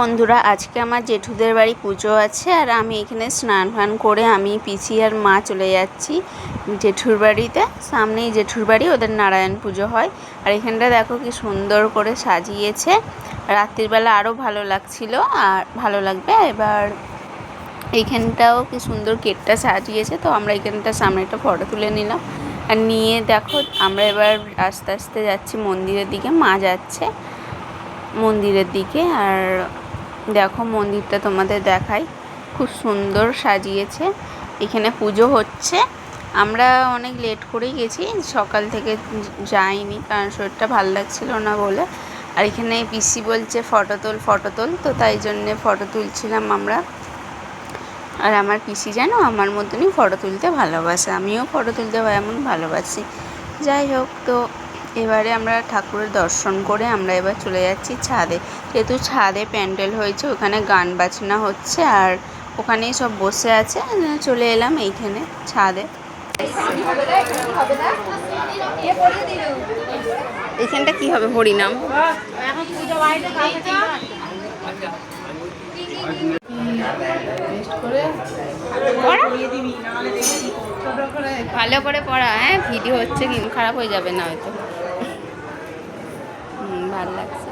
বন্ধুরা, আজকে আমার জেঠুদের বাড়ি পুজো আছে আর আমি এখানে স্নান ফান করে আমি পিসি আর মা চলে যাচ্ছি জেঠুর বাড়িতে। সামনেই জেঠুর বাড়ি, ওদের নারায়ণ পুজো হয়। আর এখানটা দেখো কি সুন্দর করে সাজিয়েছে, রাত্রিবেলা আরও ভালো লাগছিল আর ভালো লাগবে। এবার এইখানটাও কি সুন্দর গেটটা সাজিয়েছে, তো আমরা এইখানটা সামনে একটা ফটো তুলে নিলাম। আর নিয়ে দেখো আমরা এবার আস্তে আস্তে যাচ্ছি মন্দিরের দিকে, মা যাচ্ছে মন্দিরের দিকে। আর দেখো মন্দিরটা তোমাদের দেখাই, খুব সুন্দর সাজিয়েছে। এখানে পুজো হচ্ছে। আমরা অনেক লেট করেই গেছি, সকাল থেকে যাইনি কারণ শরীরটা ভালো লাগছিল না বলে। আর এখানে পিসি বলছে ফটো তোল, তো তাই জন্যে ফটো তুলছিলাম আমরা। আর আমার পিসি জানো আমার মতনই ফটো তুলতে ভালোবাসে, আমিও ফটো তুলতে এমন ভালোবাসি। যাই হোক, তো এবারে আমরা ঠাকুরের দর্শন করে আমরা এবার চলে যাচ্ছি ছাদে। যেহেতু ছাদে প্যান্ডেল হয়েছে, ওখানে গান বাজনা হচ্ছে আর ওখানেই সব বসে আছে। চলে এলাম এইখানে ছাদে। এইখানটা কি হবে? হরিনাম। ভালো করে পড়া, হ্যাঁ ভিডিও হচ্ছে কিন্তু খারাপ হয়ে যাবে না হয়তো। ভালো লাগছে।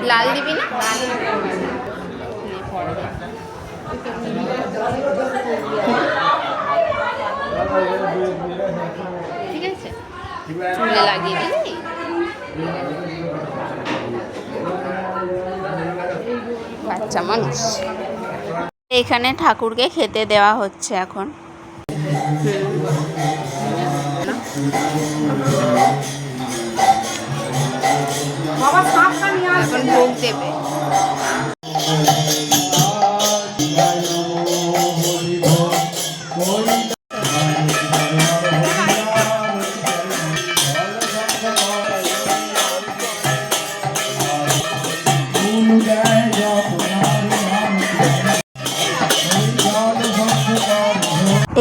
লাল দিবি না? ঠিক আছে, চুলে লাগিয়ে দিবি। বাচ্চা মানুষ। এখানে ঠাকুরকে খেতে দেওয়া হচ্ছে এখন। এখন ভোগ দেবে।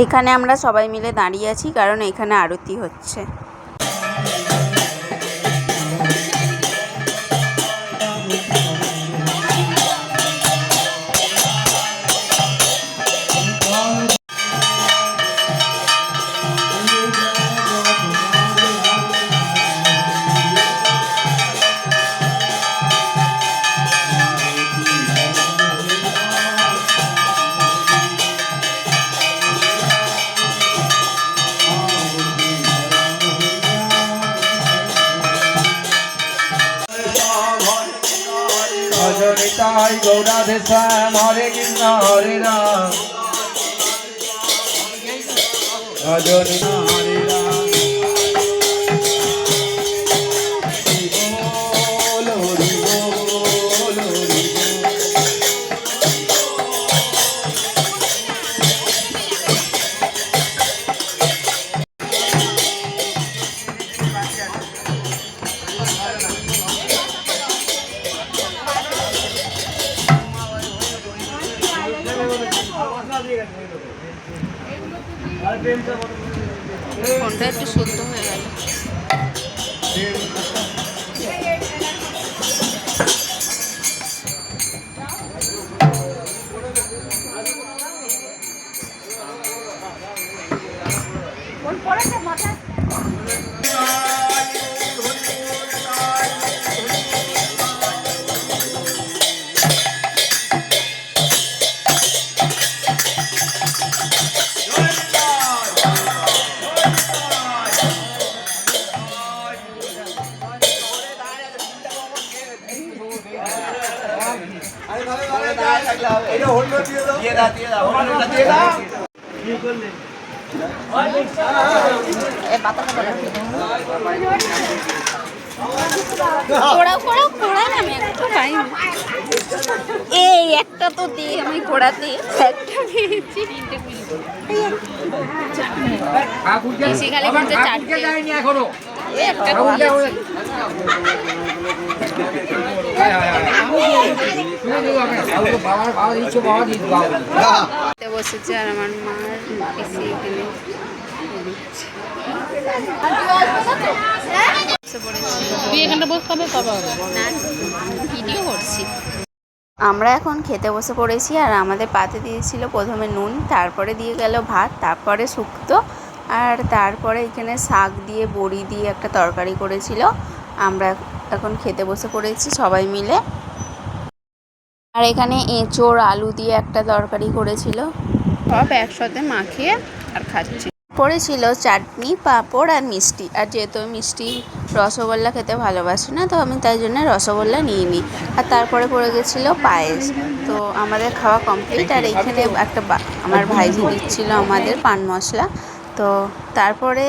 এখানে আমরা সবাই মিলে দাঁড়িয়ে আছি কারণ এখানে আরতি হচ্ছে। নিতাই গৌরাধে শ্যাম, হরে কৃষ্ণ হরে রাম, হরে রাম। ফোনটা একটু শুদ্ধ হয়ে গেল। এই একটা তো দিয়ে আমি ঘোড়াতে একটা দিয়েছি। সেখানে কিন্তু চারটে এখনো বসেছে আর আমার মার পিসি এখানে তুই এখানটা বসতে হবে তবে হবে। না, ভিডিও করছি। আমরা এখন খেতে বসে পড়েছি আর আমাদের পাতে দিয়েছিল প্রথমে নুন, তারপরে দিয়ে গেল ভাত, তারপরে শুক্তো, আর তারপরে এখানে শাক দিয়ে বড়ি দিয়ে একটা তরকারি করেছিল। আমরা এখন খেতে বসে পড়েছি সবাই মিলে। আর এখানে এঁচোড় আলু দিয়ে একটা তরকারি করেছিল, সব একসাথে মাখিয়ে আর খাচ্ছি। পড়েছিল চাটনি, পাঁপড় আর মিষ্টি। আর যেহেতু আমি মিষ্টি রসগোল্লা খেতে ভালোবাসি না, তো আমি তাই জন্য রসগোল্লা নিয়ে নিই। আর তারপরে পড়ে গেছিলো পায়েস। তো আমাদের খাওয়া কমপ্লিট। আর এইখানে একটা আমার ভাইজি দিচ্ছিলো আমাদের পান মশলা। তো তারপরে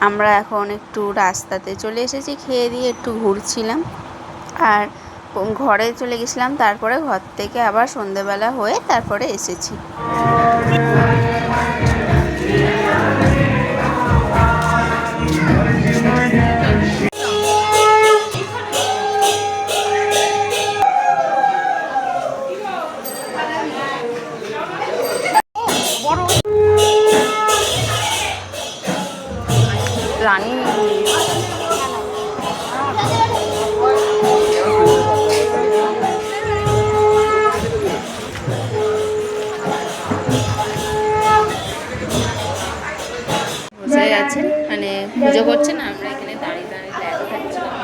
আমরা এখন একটু রাস্তাতে চলে এসেছি, খেয়ে দিয়ে একটু ঘুরছিলাম আর ঘরে চলে গেছিলাম। তারপরে ঘর থেকে আবার সন্ধেবেলা হয়ে তারপরে এসেছি। রানী বসে আছেন, মানে পুজো করছেন, আমরা এখানে দাঁড়িয়ে দাঁড়িয়ে ল্যাগ খাচ্ছিলাম।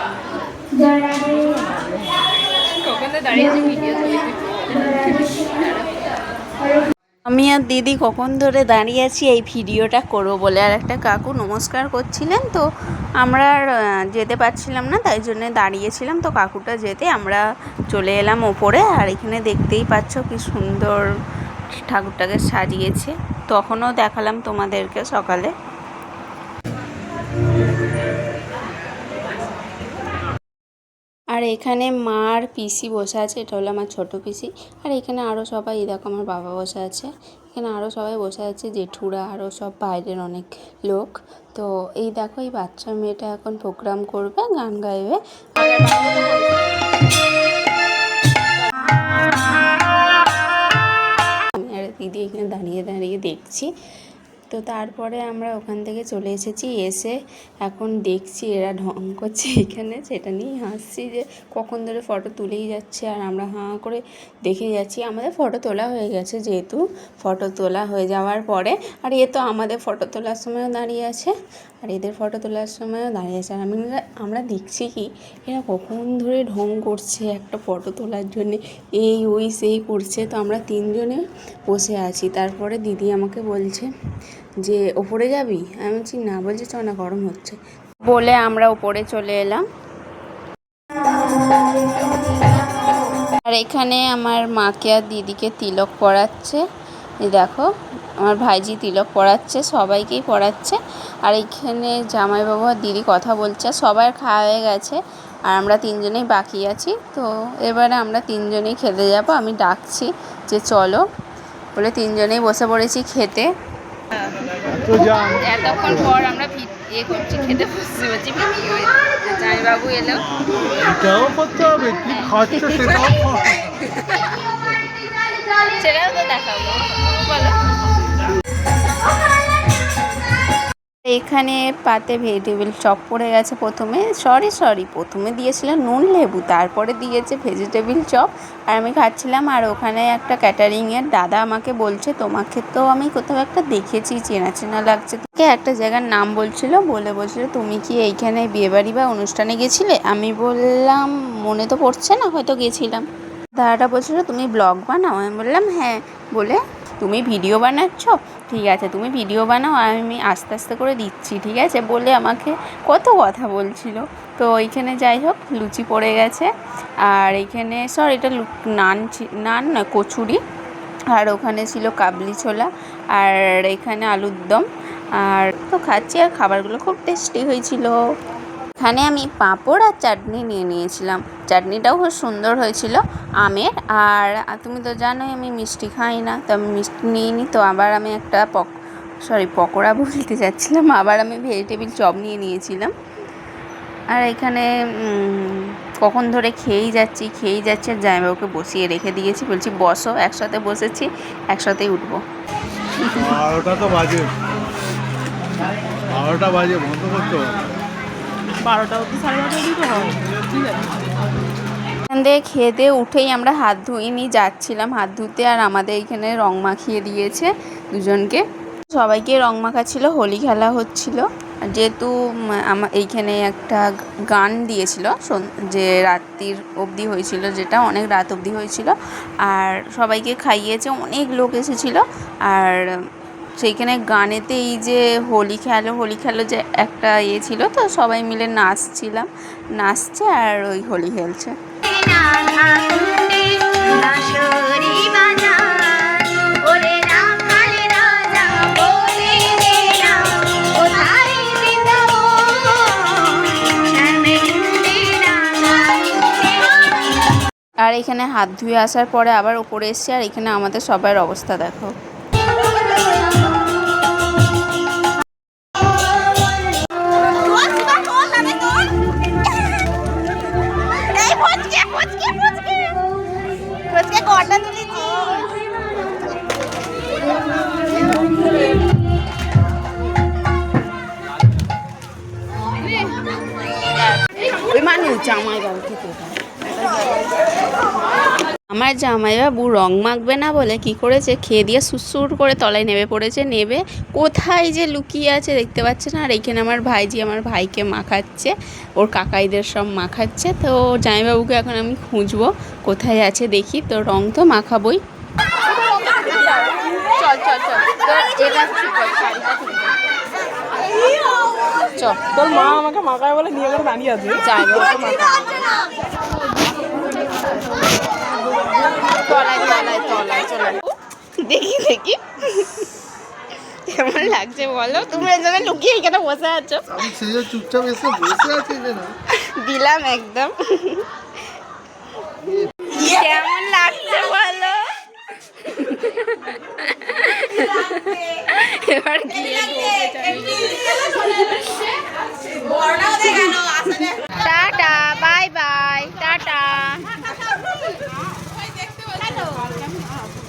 কখন তো দাঁড়িয়েছি ভিডিও আমি আর দিদি কখন ধরে দাঁড়িয়ে আছি এই ভিডিওটা করবো বলে। আর একটা কাকু নমস্কার করছিলেন, তো আমরা আর যেতে পারছিলাম না, তাই জন্য দাঁড়িয়েছিলাম। তো কাকুটা যেতে আমরা চলে এলাম ওপরে। আর এখানে দেখতেই পাচ্ছ কি সুন্দর ঠাকুরটাকে সাজিয়েছে, তখনও দেখালাম তোমাদেরকে সকালে। আর এখানে মার পিসি বসে আছে, এটা হলো আমার ছোটো পিসি। আর এখানে আরও সবাই, দেখো আমার বাবা বসে আছে, এখানে আরও সবাই বসে আছে, জেঠুরা, আরও সব বাইরের অনেক লোক। তো এই দেখো এই বাচ্চা মেয়েটা এখন প্রোগ্রাম করবে, গান গাইবে। আমি আর দিদি এখানে দাঁড়িয়ে দাঁড়িয়ে দেখছি। তো তারপরে আমরা ওখান থেকে চলে এসেছি, এসে এখন দেখছি এরা ঢং করছে এখানে, সেটা নিয়েই হাসছি যে কখন ধরে ফটো তুলেই যাচ্ছে আর আমরা হাঁ করে দেখে যাচ্ছি। আমাদের ফটো তোলা হয়ে গেছে, যেহেতু ফটো তোলা হয়ে যাওয়ার পরে, আর এ তো আমাদের ফটো তোলার সময়ও দাঁড়িয়ে আছে আর এদের ফটো তোলার সময়ও দাঁড়িয়ে আছে। আর আমরা দেখছি কি এরা কখন ধরে ঢং করছে একটা ফটো তোলার জন্যে, এই ওই সেই করছে। তো আমরা তিনজনে বসে আছি। তারপরে দিদি আমাকে বলছে যে ওপরে যাবি, আমি বলছি না, বলছি চ না, গরম হচ্ছে বলে আমরা ওপরে চলে এলাম। আর এখানে আমার মাকে আর দিদিকে তিলক পরাচ্ছে, এই দেখো আমার ভাইজি তিলক পরাচ্ছে, সবাইকেই পরাচ্ছে। আর এইখানে জামাইবাবু আর দিদি কথা বলছে, সবার খাওয়া হয়ে গেছে আর আমরা তিনজনেই বাকি আছি। তো এবারে আমরা তিনজনেই খেতে যাব, আমি ডাকছি যে চলো বলে তিনজনেই বসে পড়েছি খেতে। এতক্ষণ পর আমরা ইয়ে করছি, খেতে বসে বলছি, জামাইবাবু এলো, এটাও করতে হবে, কি খাচ্ছে সেটাও তো দেখাবো, বলো। এখানে পাতে ভেজিটেবিল চপ পড়ে গেছে প্রথমে, প্রথমে দিয়েছিল নুন লেবু, তারপরে দিয়েছে ভেজিটেবিল চপ আর আমি খাচ্ছিলাম। আর ওখানে একটা ক্যাটারিংয়ের দাদা আমাকে বলছে তোমাকে তো আমি কোথাও একটা দেখেছি, চেনা চেনা লাগছে। তোকে একটা জায়গার নাম বলছিল, বলছিল তুমি কি এইখানে বিয়েবাড়ি বা অনুষ্ঠানে গেছিলে? আমি বললাম মনে তো পড়ছে না, হয়তো গেছিলাম। দাদাটা বলছিল তুমি ব্লগ বানাও? আমি বললাম হ্যাঁ। বলে তুমি ভিডিও বানাচ্ছ? ঠিক আছে তুমি ভিডিও বানাও, আমি আস্তে আস্তে করে দিচ্ছি, ঠিক আছে, বলে আমাকে কত কথা বলছিল। তো এইখানে যাই হোক লুচি পড়ে গেছে আর এইখানে এটা নান নয়, কচুরি। আর ওখানে ছিল কাবলি ছোলা আর এখানে আলুর দম। আর তো খাচ্ছি আর খাবারগুলো খুব টেস্টি হয়েছিল। এখানে আমি পাঁপড় আর চাটনি নিয়ে নিয়েছিলাম, চাটনিটাও খুব সুন্দর হয়েছিল আমের। আর তুমি তো জানোই আমি মিষ্টি খাই না, তো আমি মিষ্টি নিইনি। তো আবার আমি একটা পকোড়া বলতে যাচ্ছিলাম, আবার আমি ভেজিটেবিল চপ নিয়ে নিয়েছিলাম। আর এখানে কখন ধরে খেয়েই যাচ্ছি আর জামাইবাবুকে বসিয়ে রেখে দিয়েছি, বলছি বসো, একসাথে বসেছি একসাথেই উঠবো। 12টা তো বাজে, 12টা বাজে, বন্ধ করতে হবে। 12টা অবধি 12:30 অবধি তো হয়, ঠিক আছে। এখান থেকে খেয়ে দিয়ে উঠেই আমরা হাত ধুইনি যাচ্ছিলাম হাত ধুতে, আর আমাদের এখানে রং মাখিয়ে দিয়েছে দুজনকে, সবাইকে রং মাখাচ্ছিল, হোলি খেলা হচ্ছিল। যেহেতু আমার এইখানে একটা গান দিয়েছিল যে রাত্রির অবধি হয়েছিল, যেটা অনেক রাত অবধি হয়েছিল, আর সবাইকে খাইয়েছে, অনেক লোক এসেছিল। আর সেইখানে গানেতে এই যে হোলি খেলো যে একটা ইয়ে ছিল, তো সবাই মিলে নাচছে আর ওই হোলি খেলছে। আর এখানে হাত ধুয়ে আসার পরে আবার ওপরে এসছে, আর এখানে আমাদের সবার অবস্থা দেখো। আমার জামাইবাবু রং মাখবে না বলে কি করেছে, খেয়ে দিয়ে সুসুর করে তলায় নেমে পড়েছে। কোথায় যে লুকিয়ে আছে দেখতে পাচ্ছে না। আর এইখানে আমার ভাইজি আমার ভাইকে মাখাচ্ছে, ওর কাকাইদের সব মাখাচ্ছে। তো জামাইবাবুকে এখন আমি খুঁজবো কোথায় আছে, দেখি। তো রং তো মাখাবই। চল চল চল, চল, তোর মা আমাকে মাখায় বলে নিয়ে গেলে দাঁড়িয়ে আছে। জামাইবাবুকে মাখা দেখি কেমন লাগছে বলো। তুমি এর জন্য লুকিয়ে এখানে বসে আছো। চুপচাপ এসে বসে আছে দিলাম একদম। কেমন লাগছে বলো। এবার গিয়ে টাটা, বাই বাই, টাটা।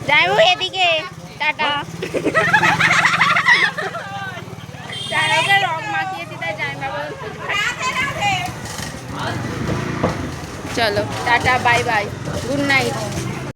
যাইবো এদিকে, টাটা। রং মাখিয়ে দিতে যাই বাবা। চলো tata, bye bye, good night.